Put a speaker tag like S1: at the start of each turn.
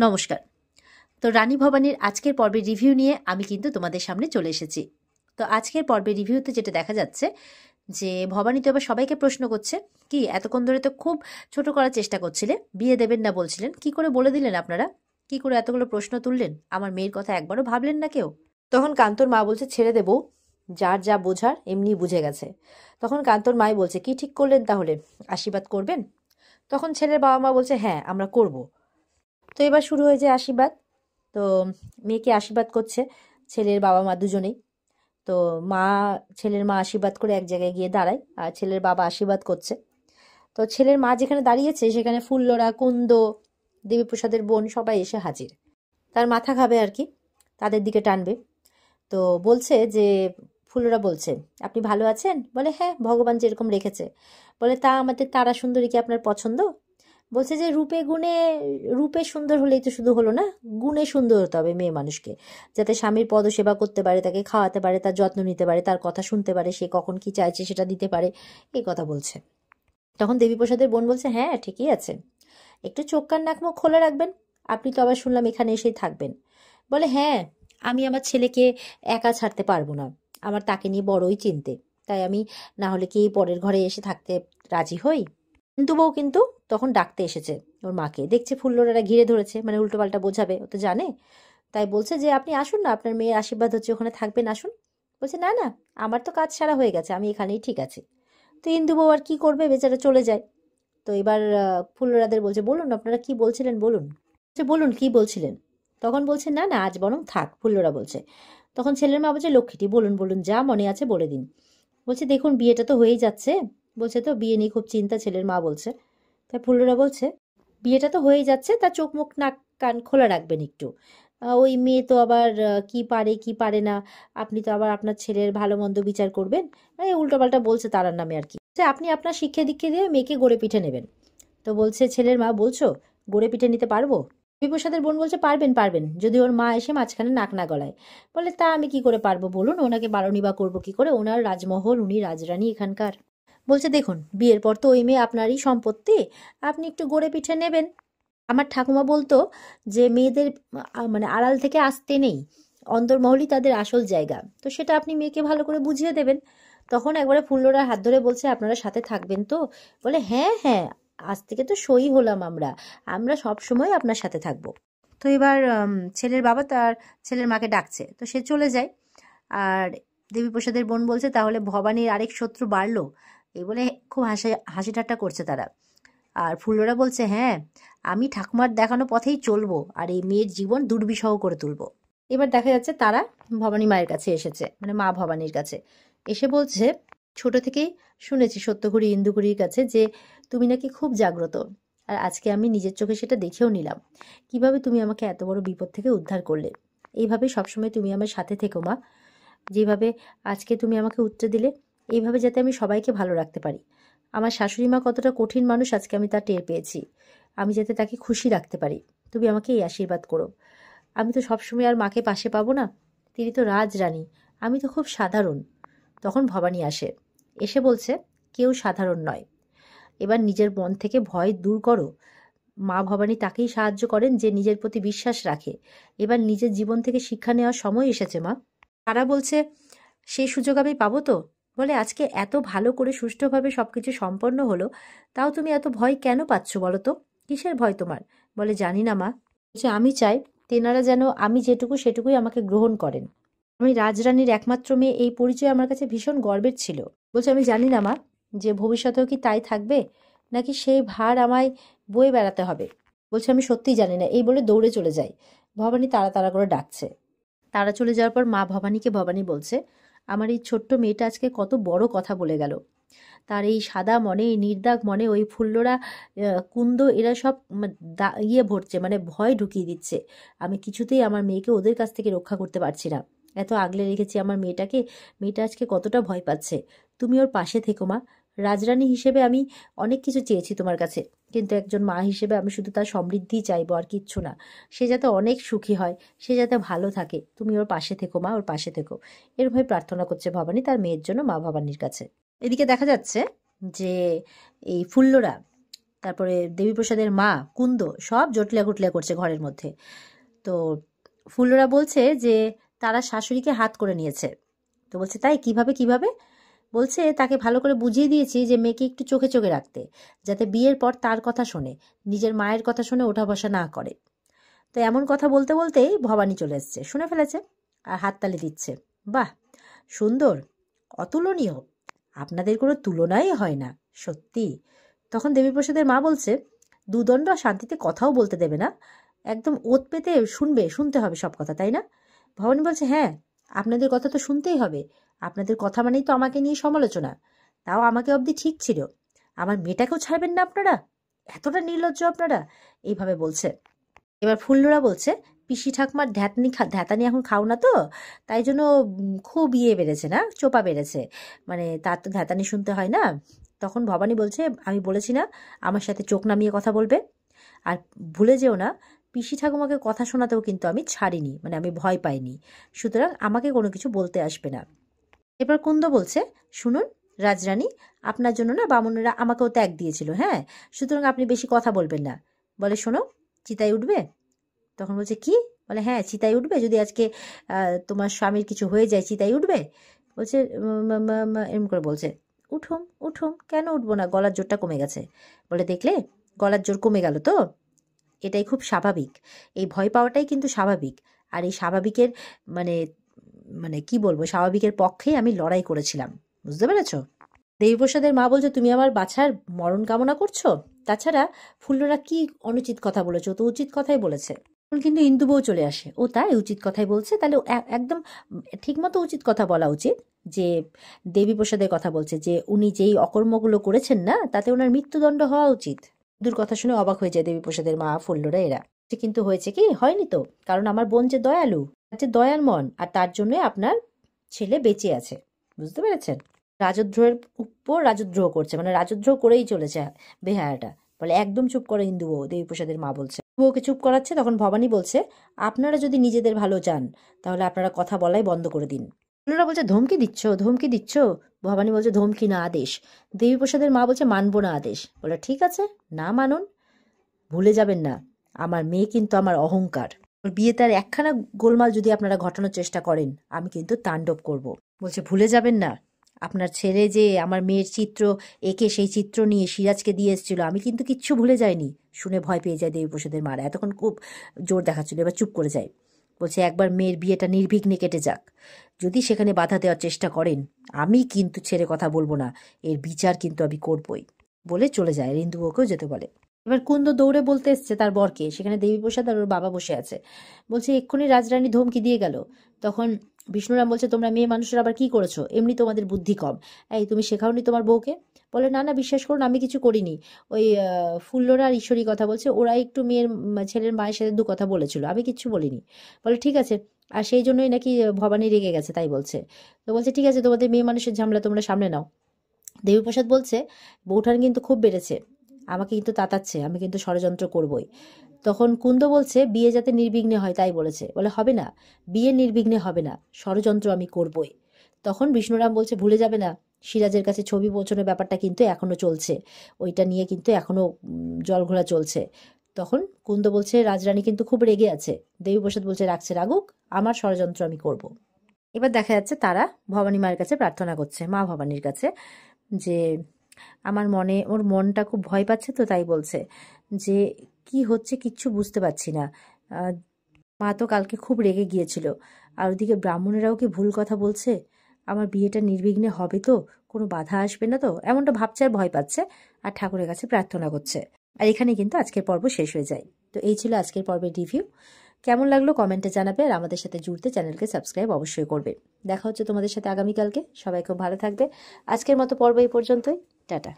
S1: নমস্কার। তো রানী ভবানীর আজকের পর্বের রিভিউ নিয়ে আমি কিন্তু তোমাদের সামনে চলে এসেছি। তো আজকের পর্বের রিভিউতে যেটা দেখা যাচ্ছে যে ভবানী তো এবার সবাইকে প্রশ্ন করছে, কি এতক্ষণ ধরে তো খুব ছোট করার চেষ্টা করছিলে, বিয়ে দেবেন না বলছিলেন, কি করে বলে দিলেন আপনারা, কি করে এতগুলো প্রশ্ন তুললেন, আমার মেয়ের কথা একবারও ভাবলেন না কেউ? তখন কান্তর মা বলছে, ছেড়ে দেবো, যার যা বোঝার এমনি বুঝে গেছে। তখন কান্তর মাই বলছে, কি ঠিক করলেন তাহলে, আশীর্বাদ করবেন? তখন ছেলের বাবা মা বলছে, হ্যাঁ আমরা করব। তো এবার শুরু হয়ে যায় আশীর্বাদ। তো মেয়েকে আশীর্বাদ করছে ছেলের বাবা মা দুজনেই। তো ছেলের মা আশীর্বাদ করে এক জায়গায় গিয়ে দাঁড়ায়, আর ছেলের বাবা আশীর্বাদ করছে। তো ছেলের মা যেখানে দাঁড়িয়েছে সেখানে ফুল্লরা, কুন্দ, দেবীপ্রসাদের বোন সবাই এসে হাজির। তার মাথা খাবে আর কি, তাদের দিকে টানবে। তো বলছে যে, ফুল্লরা বলছে, আপনি ভালো আছেন? বলে, হ্যাঁ ভগবান যেরকম রেখেছে। বলে, তা আমাদের তারা সুন্দরী কি আপনার পছন্দ? বলছে যে, রূপে সুন্দর হলেই তো শুধু হলো না, গুণে সুন্দর হতে হবে মেয়ে মানুষকে, যাতে স্বামীর পদসেবা করতে পারে, তাকে খাওয়াতে পারে, তার যত্ন নিতে পারে, তার কথা শুনতে পারে, সে কখন কি চাইছে সেটা দিতে পারে, এই কথা বলছে। তখন দেবীপ্রসাদের বোন বলছে, হ্যাঁ ঠিকই আছে, একটু চোখ কান নাক মুখ খোলা রাখবেন, আপনি তো আবার শুনলাম এখানে এসেই থাকবেন। বলে, হ্যাঁ আমি আমার ছেলেকে একা ছাড়তে পারবো না, আমার তাকে নিয়ে বড়ই চিন্তে, তাই আমি না হলে কি পরের ঘরে এসে থাকতে রাজি হই। কিন্তু বউ কিন্তু তখন ডাকতে এসেছে ওর মাকে, দেখছে ফুল্লরারা ঘিরে ধরেছে, মানে উল্টোপাল্টা বোঝাবে, ও তো জানে। তাই বলছে যে, আপনি আসুন না, আপনার মেয়ের আশীর্বাদ হচ্ছে, ওখানে থাকবেন, আসুন। বলছে, না না, আমার তো কাজ সারা হয়ে গেছে, আমি এখানেই ঠিক আছি। তো ইন্দু বউ আর কি করবে, বেচারা চলে যায়। তো এবার ফুল্লরাদের বলছে, বলুন আপনারা কি বলছিলেন, বলুন। বলুন কি বলছিলেন। তখন বলছে, না না আজ বরং থাক, ফুল্লরা বলছে। তখন ছেলের মা বলছে, লক্ষ্মীটি বলুন বলুন, যা মনে আছে বলে দিন। বলছে, দেখুন বিয়েটা তো হয়েই যাচ্ছে। বলছে, তো বিয়ে নিয়ে খুব চিন্তা, ছেলের মা বলছে। তাই ফুল্লরা বলছে, বিয়েটা তো হয়েই যাচ্ছে, তা চোখ মুখ নাক কান খোলা রাখবেন একটু। ওই মেয়ে তো আবার কি পারে কি পারে না, আপনি তো আবার আপনার ছেলের ভালো মন্দ বিচার করবেন, এই উল্টোপাল্টা বলছে তারার নামে আর কি। আপনি আপনার শিক্ষা দীক্ষা দিয়ে মেয়েকে গড়ে পিঠে নেবেন। তো বলছে ছেলের মা, বলছো গড়ে পিঠে নিতে পারবো? বিপ্রসাদের বোন বলছে, পারবেন পারবেন, যদি ওর মা এসে মাঝখানে নাক না গলায়। বলে, তা আমি কি করে পারবো বলুন, ওনাকে বারণই বা করবো কি করে, ওনার রাজমহল, উনি রাজরানী এখানকার। বলছে, দেখুন বিয়ের পর তো ওই মেয়ে আপনারই সম্পত্তি, আপনি একটু গড়ে পিঠে নেবেন। আমার ঠাকুমা বলতো যে মেয়েদের মানে আড়াল থেকে আসতে নেই, অন্দরমহলই তাদের আসল জায়গা, তো সেটা আপনি মেয়েকে ভালো করে বুঝিয়ে দেবেন। তখন একবারে ফুল্লরা হাত ধরে বলছে, আপনারা সাথে থাকবেন তো? বলে, হ্যাঁ হ্যাঁ, আজ থেকে তো সই হলাম, আমরা আমরা সব সময় আপনার সাথে থাকবো। তো এবার ছেলের বাবা তার ছেলের মাকে ডাকছে, তো সে চলে যায়। আর দেবীপ্রসাদের বোন বলছে, তাহলে ভবানীর আরেক শত্রু বাড়লো, এই বলে খুব হাসি ঠাট্টা করছে তারা। আর ফুল্লরা বলছে, হ্যাঁ আমি ঠাকুমার দেখানো পথেই চলবো, আর এই মেয়ের জীবন দুর্বিষহ করে তুলবো। এবার দেখা যাচ্ছে তারা ভবানী মায়ের কাছে এসেছে, মানে মা ভবানীর কাছে এসে বলছে, ছোট থেকেই শুনেছি সত্যঘুড়ি ইন্দুঘুড়ির কাছে যে তুমি নাকি খুব জাগ্রত, আর আজকে আমি নিজের চোখে সেটা দেখেও নিলাম, কিভাবে তুমি আমাকে এত বড় বিপদ থেকে উদ্ধার করলে। এইভাবে সবসময় তুমি আমার সাথে থেকো মা, যেভাবে আজকে তুমি আমাকে উত্তর দিলে, এইভাবে যাতে আমি সবাইকে ভালো রাখতে পারি। আমার শাশুড়ি মা কতটা কঠিন মানুষ আজকে আমি তা টের পেয়েছি, আমি যাতে তাকে খুশি রাখতে পারি, তুমি আমাকে এই আশীর্বাদ করো। আমি তো সবসময় আর মাকে পাশে পাবো না, তিনি তো রাজরানী, আমি তো খুব সাধারণ। তখন ভবানী আসে, এসে বলছে, কেউ সাধারণ নয়, এবার নিজের মন থেকে ভয় দূর করো। মা ভবানী তাকেই সাহায্য করেন যে নিজের প্রতি বিশ্বাস রাখে, এবার নিজের জীবন থেকে শিক্ষা নেওয়ার সময় এসেছে মা। তারা বলছে, সেই সুযোগ আমি পাবো তো? বলে, আজকে এত ভালো করে সুষ্ঠুভাবে সবকিছু সম্পন্ন হলো, তাও তুমি এত ভয় কেন পাচ্ছ বলো তো, কিসের ভয় তোমার? বলে, জানি না মা, বলছে, আমি চাই তেনারা যেন আমি যেটুকু সেটুকুই আমাকে গ্রহণ করেন, আমি রাজরানীর একমাত্র মেয়ে, এই পরিচয় আমার কাছে ভীষণ গর্বের ছিল। বলছে, আমি জানি না মা যে ভবিষ্যতেও কি তাই থাকবে, নাকি সেই ভার আমায় বয়ে বেড়াতে হবে। বলছে, আমি সত্যিই জানি না, এই বলে দৌড়ে চলে যায়। ভবানী তাড়া তাড়া করে ডাকছে। তারা চলে যাওয়ার পর মা ভবানীকে ভবানী বলছে, আমার এই ছোট্ট মেয়েটা আজকে কত বড় কথা বলে গেল। তার এই সাদা মনে, এই নির্দাগ মনে ওই ফুল্লরা, কুন্দ, এরা সব ভরছে, মানে ভয় ঢুকিয়ে দিচ্ছে। আমি কিছুতেই আমার মেয়েকে ওদের কাছ থেকে রক্ষা করতে পারছি না, এত আগলে রেখেছি আমার মেয়েটাকে, মেয়েটা আজকে কতটা ভয় পাচ্ছে। তুমি ওর পাশে থেকো মা, রাজরানী হিসেবে আমি অনেক কিছু চেয়েছি তোমার কাছে, কিন্তু একজন মা হিসেবে আমি শুধু তার সমৃদ্ধিই চাইবো, আর কিচ্ছু না। সে যাতে অনেক সুখী হয়, সে যাতে ভালো থাকে, তুমি ওর পাশে থেকো মা, ওর পাশে থেকো। এরভাবে প্রার্থনা করছে ভবানী তার মেয়ের জন্য মা ভবানীর কাছে। এদিকে দেখা যাচ্ছে যে এই ফুল্লরা তারপরে দেবীপ্রসাদের মা কুন্দ সব জটলা গুটলা করছে ঘরের মধ্যে। তো ফুল্লরা বলছে যে তারা শাশুড়িকে হাত করে নিয়েছে। তো বলছে তাই কিভাবে কিভাবে? বলছে তাকে ভালো করে বুঝিয়ে দিয়েছি যে মেয়েকে একটু চোখে চোখে রাখতে, যাতে বিয়ের পর তার কথা শোনে, নিজের মায়ের কথা শুনে ওঠা বসা না করে। তো এমন কথা বলতে বলতেই ভবানী চলে এসছে, শুনে ফেলেছে আর হাততালি দিচ্ছে। বাহ, সুন্দর, অতুলনীয়, আপনাদের কোনো তুলনাই হয় না সত্যি। তখন দেবীপ্রসাদের মা বলছে দুদণ্ড শান্তিতে কথাও বলতে দেবে না, একদম ওত পেতে শুনতে হবে সব কথা, তাই না? ভবানী বলছে হ্যাঁ, আপনাদের কথা তো শুনতেই হবে, আপনাদের কথা মানেই তো আমাকে নিয়ে সমালোচনা, তাও আমাকে অবধি ঠিক ছিল, আমার মেয়েটাকেও ছাড়বেন না আপনারা, এতটা নির্লজ্জ আপনারা, এইভাবে বলছে। এবার ফুল্লরা বলছে পিসি ঠাকুমার ধ্যাতানি এখন খাও না তো, তাই জন্য খুব বেড়েছে না, চোপা বেড়েছে, মানে তার তো ধ্যাতানি শুনতে হয় না। তখন ভবানী বলছে আমি বলেছি না আমার সাথে চোখ নামিয়ে কথা বলবে, আর ভুলে যেও না পিসি ঠাকুমাকে কথা শোনাতেও কিন্তু আমি ছাড়িনি, মানে আমি ভয় পাইনি, সুতরাং আমাকে কোনো কিছু বলতে আসবে না। এবার কুন্দ বলছে শুনুন রাজরানী, আপনার জন্য না বামুনেরা আমাকেও ত্যাগ দিয়েছিল, হ্যাঁ, সুতরাং আপনি বেশি কথা বলবেন না। বলে শোনো, চিতায় উঠবে? তখন বলছে কি? বলে হ্যাঁ চিতায় উঠবে, যদি আজকে তোমার স্বামীর কিছু হয়ে যায় চিতায় উঠবে? বলছে এরম করে বলছে উঠুম উঠুম, কেন উঠবো না, গলার জোরটা কমে গেছে। বলে দেখলে গলার জোর কমে গেল তো, এটাই খুব স্বাভাবিক, এই ভয় পাওয়াটাই কিন্তু স্বাভাবিক, আর এই স্বাভাবিকের মানে মানে কি বলবো, স্বাভাবিকের পক্ষেই আমি লড়াই করেছিলাম, বুঝতে পেরেছো? দেবীপ্রসাদের মা বলছে তুমি আমার বাছার মরণ কামনা করছো? তাছাড়া ফুল্লরা কি অনুচিত কথা বলেছে, ও তো উচিত কথাই বলেছে। তখন কিন্তু ইন্দু বউ চলে আসে, ও তাই উচিত কথাই বলছে, তাহলে একদম ঠিক মতো উচিত কথা বলা উচিত, যে দেবীপ্রসাদের কথা বলছে যে উনি যেই অকর্মগুলো করেছেন না, তাতে ওনার মৃত্যুদণ্ড হওয়া উচিত। ইন্দুর কথা শুনে অবাক হয়ে যায় দেবীপ্রসাদের মা ফুল্লরা এরা, কিন্তু হয়েছে কি, হয়নি তো, কারণ আমার বোন যে দয়ালু, যে দয়ার মন, আর তার জন্যই আপনার ছেলে বেঁচে আছে, বুঝতে পেরেছেন? রাজদ্রোহের উপর রাজদ্রোহ করছে, মানে রাজদ্রোহ করেই চলেছে বেহায়াটা। বলে একদম চুপ করো ইন্দু বউ, দেবীপ্রসাদের মা বলছে। বউকে চুপ করাচ্ছে, তখন ভবানী বলছে আপনারা যদি নিজেদের ভালো চান তাহলে আপনারা কথা বলাই বন্ধ করে দিন। ফুল্লরা বলছে ধমকি দিচ্ছ, ধমকি দিচ্ছ? ভবানী বলছে ধমকি না আদেশ। দেবীপ্রসাদের মা বলছে মানবো না আদেশ। বলে ঠিক আছে, না মানুন, ভুলে যাবেন না আমার মেয়ে কিন্তু আমার অহংকার, বিয়ে তার একখানা গোলমাল যদি আপনারা ঘটানোর চেষ্টা করেন আমি কিন্তু তাণ্ডব করব। বলছে ভুলে যাবেন না আপনার ছেলে যে আমার মেয়ের চিত্র এঁকে সেই চিত্র নিয়ে সিরাজকে দিয়ে এসেছিল, আমি কিন্তু কিচ্ছু ভুলে যাইনি। শুনে ভয় পেয়ে যায় দেবীপ্রসাদের মারা, এতক্ষণ খুব জোর দেখাচ্ছিল, এবার চুপ করে যায়। বলছে একবার মেয়ের বিয়েটা নির্বিঘ্নে কেটে যাক, যদি সেখানে বাধা দেওয়ার চেষ্টা করেন আমি কিন্তু ছেড়ে কথা বলবো না, এর বিচার কিন্তু আমি করবই, বলে চলে যায়। রিন্দুবউকেও যেতে বলে। এবার কুন্দ দৌড়ে বলতে এসছে তার বরকে, সেখানে দেবীপ্রসাদ আর ওর বাবা বসে আছে। বলছে এক্ষুনি রাজরানী ধমকি দিয়ে গেল। তখন বিষ্ণুরাম বলছে তোমরা মেয়ে মানুষের আবার কি করেছো, এমনি তোমাদের বুদ্ধি কম, এই তুমি শেখাওনি তোমার বউকে? বলে না না বিশ্বাস করুন আমি কিছু করিনি, ওই ফুল্লরা আর ঈশ্বরী কথা বলছে, ওরা একটু ছেলের মায়ের সাথে দু কথা বলেছিল, আমি কিচ্ছু বলিনি। বলে ঠিক আছে, আর সেই জন্যই নাকি ভবানী রেগে গেছে তাই বলছে। তো বলছে ঠিক আছে, তোমাদের মেয়ে মানুষের ঝামেলা তোমরা সামনে নাও। দেবীপ্রসাদ বলছে বউঠান কিন্তু খুব বেড়েছে, আমাকে কিন্তু তাতাচ্ছে, আমি কিন্তু ষড়যন্ত্র করবই। তখন কুন্দ বলছে বিয়ে যাতে নির্বিঘ্নে হয় তাই বলেছে। বলে হবে না, বিয়ে নির্বিঘ্নে হবে না, ষড়যন্ত্র আমি করবই। তখন বিষ্ণুরাম বলছে ভুলে যাবে না সিরাজের কাছে ছবি পৌঁছানোর ব্যাপারটা কিন্তু এখনো চলছে, ওইটা নিয়ে কিন্তু এখনো জলঘোলা চলছে। তখন কুন্দ বলছে রাজরানী কিন্তু খুব রেগে আছে। দেবীপ্রসাদ বলছে রাখছে রাগুক, আমার ষড়যন্ত্র আমি করব। এবার দেখা যাচ্ছে তারা ভবানী মায়ের কাছে প্রার্থনা করছে, মা ভবানীর কাছে, যে আমার মনে, ওর মনটা খুব ভয় পাচ্ছে, তো তাই বলছে যে কি হচ্ছে কিচ্ছু বুঝতে পারছি না, মা তো কালকে খুব রেগে গিয়েছিল, আর ওদিকে ব্রাহ্মণেরাও কি ভুল কথা বলছে, আমার বিয়েটা নির্বিঘ্নে হবে তো, কোনো বাধা আসবে না তো, এমনটা ভাবছে আর ভয় পাচ্ছে, আর ঠাকুরের কাছে প্রার্থনা করছে। আর এখানে কিন্তু আজকের পর্ব শেষ হয়ে যায়। তো এই ছিল আজকের পর্বের রিভিউ। কেমন লাগলো কমেন্টে জানাবে, আর আমাদের সাথে জুড়তে চ্যানেলকে সাবস্ক্রাইব অবশ্যই করবে। দেখা হচ্ছে তোমাদের সাথে আগামীকালকে, সবাই খুব ভালো থাকবে। আজকের মতো পর্ব এই পর্যন্তই, টাটা।